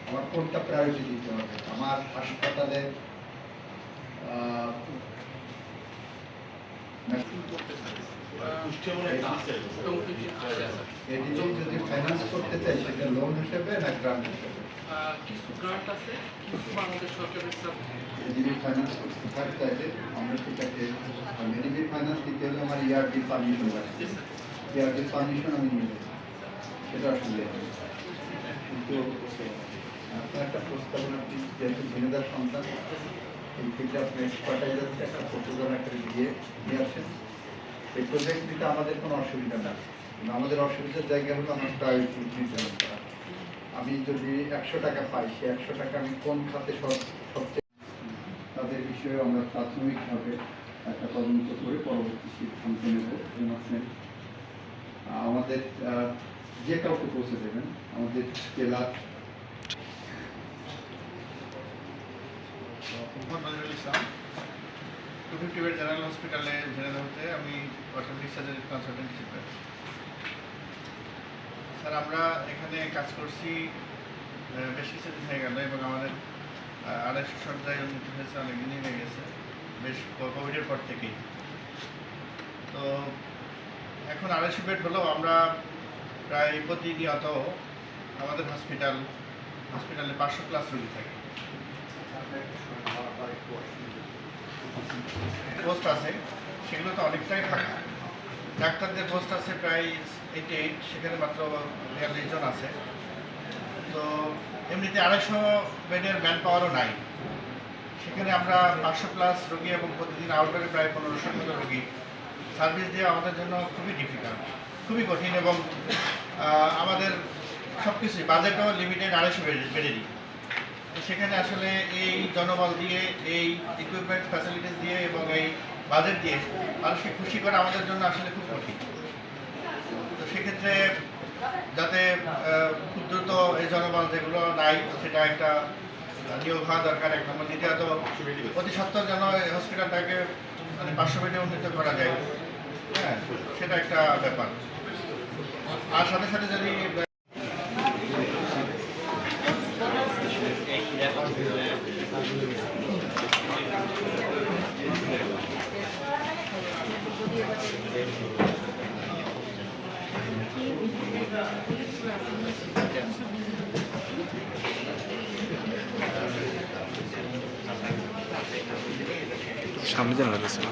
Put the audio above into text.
আমার কোনটা প্রায়োরিটি দিতে হবে। আমার হাসপাতালে যদি ফাইন্যান্স করতে চাই সেটা লোন হিসেবে না গ্রান্ট হিসেবে? কিছু গ্রান্ট আছে, কিছু বাংলাদেশ সরকারের এডিবি ফাইন্যান্স করতে থাকতে চাইলে আমরা সেটাকে এডিবি ফাইন্যান্স দিতে হলে আমার ইয়ারডি পারমিশন লাগবে। ইয়ারডি পারমিশন আমি নিয়ে নেব, সেটা আসলে কিন্তু আপনার একটা প্রস্তাবনা যেহেতু ঝিনেদার সন্তান এই থেকে আপনি এক্সপার্টাইজ আছে একটা প্রতিবেদন একটা দিয়ে আসেন। এই প্রজেক্ট দিতে আমাদের কোনো অসুবিধা নেই, কিন্তু আমাদের অসুবিধার জায়গা হলো আমার প্রায়োরিটি নির্ধারণ করা। আমি যদি 100 টাকা পাই, সে 100 টাকা আমি কোন খাতে সবচেয়ে তাদের বিষয়ে আমরা প্রাথমিকভাবে একটা তদন্ত করে পরবর্তী সিদ্ধান্ত নেব। আমাদের যে কাউকে পৌঁছে দেবেন আমাদের জেলার ইসলাম 250 বেড জেনারেল হসপিটালে ঝিনাইদহতে আমি অর্থোপেডিক সার্জারি কনসালটেন্ট হিসেবে। স্যার আমরা এখানে কাজ করছি বেশ কিছুদিন হয়ে গেল এবং আমাদের 250 শয্যায় উন্নতি হয়েছে, অনেকদিনই হয়ে গেছে, বেশ কোভিডের পর থেকেই। তো এখন 250 বেড হলেও আমরা প্রায় প্রতিনিয়ত আমাদের হসপিটালে 500+ রোগী থাকে। পোস্ট আছে সেগুলো তো অনেকটাই ফাঁকা। ডাক্তারদের পোস্ট আছে প্রায় 88, সেখানে মাত্র 42 জন আছে। তো এমনিতে 250 বেডের ম্যান পাওয়ারও নাই। সেখানে আমরা 500+ রোগী এবং প্রতিদিন আউটডোরে প্রায় 1500 মতো রোগী সার্ভিস দিয়ে আমাদের জন্য খুবই ডিফিকাল্ট, খুবই কঠিন। এবং আমাদের সব কিছুই বাজেটও লিমিটেড 250 বেডেরই। সেখানে আসলে এই জনবল দিয়ে, এই ইকুইপমেন্ট ফ্যাসিলিটিস দিয়ে এবং এই বাজেট দিয়ে মানুষকে খুশি করা আমাদের জন্য আসলে খুব কঠিন। তো সেক্ষেত্রে যাতে খুব দ্রুত এই জনবল যেগুলো নাই সেটা একটা নিয়োগ হওয়া দরকার, এক নম্বর। দ্বিতীয়ত অতি সত্বর যেন হসপিটালটাকে মানে 500 বেডে উন্নীত করা যায়, হ্যাঁ, সেটা একটা ব্যাপার। আর সাথে সাথে যদি সামনে যেন লাগছে না